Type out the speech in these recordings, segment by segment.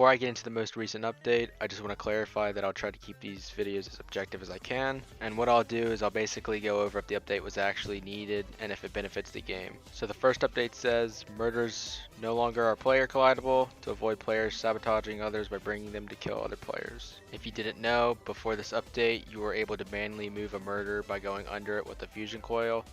Before I get into the most recent update, I just want to clarify that I'll try to keep these videos as objective as I can, and what I'll do is I'll basically go over if the update was actually needed and if it benefits the game. So the first update says, murders no longer are player collidable to avoid players sabotaging others by bringing them to kill other players. If you didn't know, before this update you were able to manually move a murder by going under it with a fusion coil.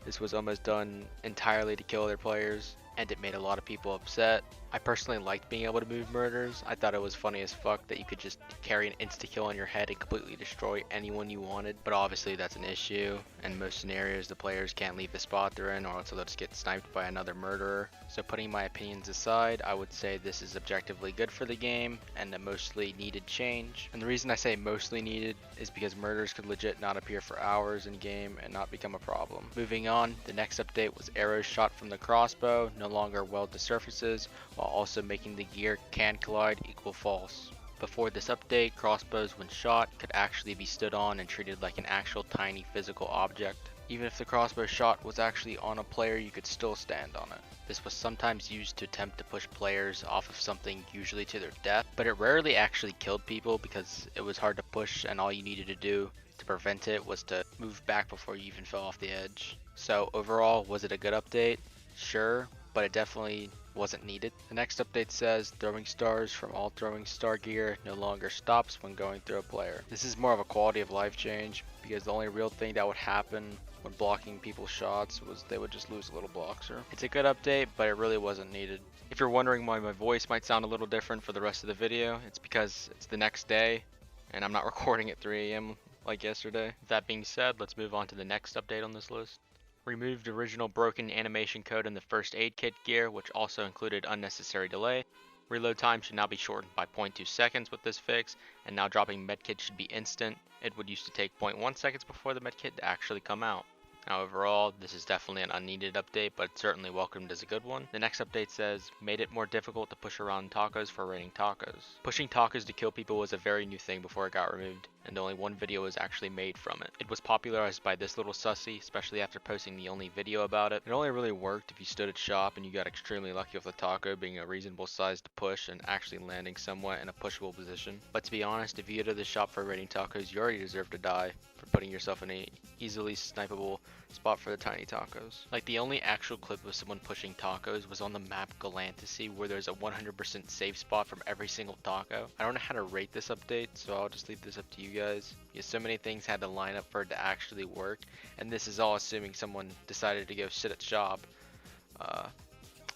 This was almost done entirely to kill other players, and it made a lot of people upset. I personally liked being able to move murders. I thought it was funny as fuck that you could just carry an insta-kill on your head and completely destroy anyone you wanted, but obviously that's an issue. In most scenarios, the players can't leave the spot they're in or else they'll just get sniped by another murderer. So putting my opinions aside, I would say this is objectively good for the game and a mostly needed change. And the reason I say mostly needed is because murders could legit not appear for hours in game and not become a problem. Moving on, the next update was arrows shot from the crossbow no longer weld to surfaces, while also making the gear can collide equal false. Before this update, crossbows when shot could actually be stood on and treated like an actual tiny physical object. Even if the crossbow shot was actually on a player, you could still stand on it. This was sometimes used to attempt to push players off of something, usually to their death, but it rarely actually killed people because it was hard to push and all you needed to do to prevent it was to move back before you even fell off the edge. So overall, was it a good update? Sure, but it definitely wasn't needed. The next update says throwing stars from all throwing star gear no longer stops when going through a player. This is more of a quality of life change because the only real thing that would happen when blocking people's shots was they would just lose a little bloxer. It's a good update, but it really wasn't needed. If you're wondering why my voice might sound a little different for the rest of the video, it's because it's the next day and I'm not recording at 3 AM like yesterday. That being said, let's move on to the next update on this list. Removed original broken animation code in the first aid kit gear, which also included unnecessary delay. Reload time should now be shortened by 0.2 seconds with this fix, and now dropping medkit should be instant. It would used to take 0.1 seconds before the medkit to actually come out. Now overall, this is definitely an unneeded update, but it's certainly welcomed as a good one. The next update says, made it more difficult to push around tacos for raiding tacos. Pushing tacos to kill people was a very new thing before it got removed, and only one video was actually made from it. It was popularized by this little sussy, especially after posting the only video about it. It only really worked if you stood at shop and you got extremely lucky with the taco being a reasonable size to push and actually landing somewhat in a pushable position. But to be honest, if you go to the shop for raiding tacos, you already deserve to die for putting yourself in a easily snipeable spot for the tiny tacos. Like the only actual clip of someone pushing tacos was on the map Galantasy, where there's a 100% safe spot from every single taco. I don't know how to rate this update, so I'll just leave this up to you guys. Because so many things had to line up for it to actually work, and this is all assuming someone decided to go sit at shop.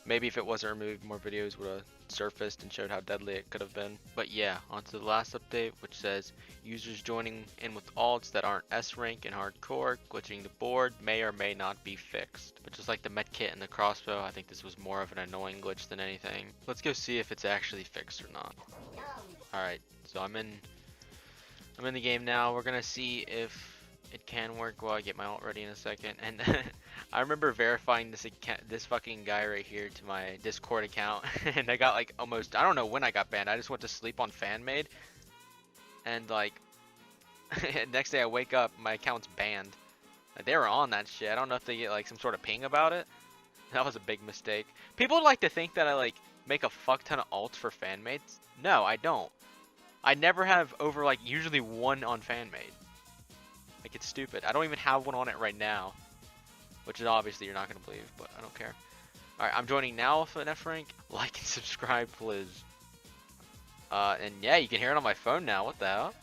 Maybe if it wasn't removed, more videos would have surfaced and showed how deadly it could have been. But yeah, on to the last update, which says users joining in with alts that aren't S rank and hardcore, glitching the board may or may not be fixed. But just like the medkit and the crossbow, I think this was more of an annoying glitch than anything. Let's go see if it's actually fixed or not. Alright, so I'm in the game now. We're gonna see if it can work while I get my alt ready in a second. And I remember verifying this fucking guy right here to my Discord account, and I got like almost, I don't know when I got banned. I just went to sleep on FanMade, and like next day I wake up, my account's banned. Like, they were on that shit. I don't know if they get like some sort of ping about it. That was a big mistake. People like to think that I like make a fuck ton of alts for FanMates. No, I don't. I never have over like usually one on FanMade. Like, it's stupid. I don't even have one on it right now, which is obviously you're not gonna believe, but I don't care. Alright, I'm joining now with an F rank. Like and subscribe, please. And yeah, you can hear it on my phone now. What the hell?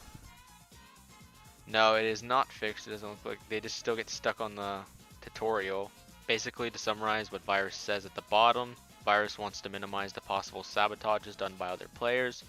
No, it is not fixed. It doesn't look like. They just still get stuck on the tutorial. Basically, to summarize what Virus says at the bottom, Virus wants to minimize the possible sabotages done by other players.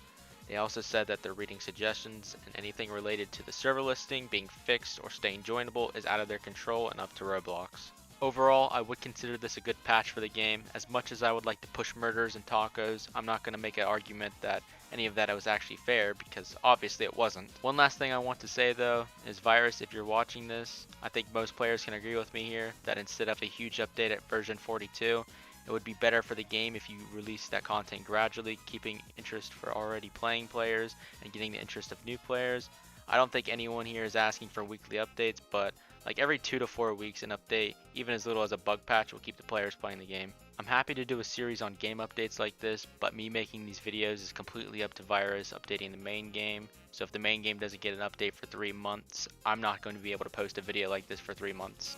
They also said that they're reading suggestions, and anything related to the server listing being fixed or staying joinable is out of their control and up to Roblox. Overall, I would consider this a good patch for the game. As much as I would like to push murders and tacos, I'm not going to make an argument that any of that was actually fair, because obviously it wasn't. One last thing I want to say though is, Virus, if you're watching this, I think most players can agree with me here that instead of a huge update at version 42, it would be better for the game if you release that content gradually, keeping interest for already playing players and getting the interest of new players. I don't think anyone here is asking for weekly updates, but like every 2 to 4 weeks an update, even as little as a bug patch, will keep the players playing the game. I'm happy to do a series on game updates like this, but me making these videos is completely up to Virus updating the main game. So if the main game doesn't get an update for 3 months, I'm not going to be able to post a video like this for 3 months.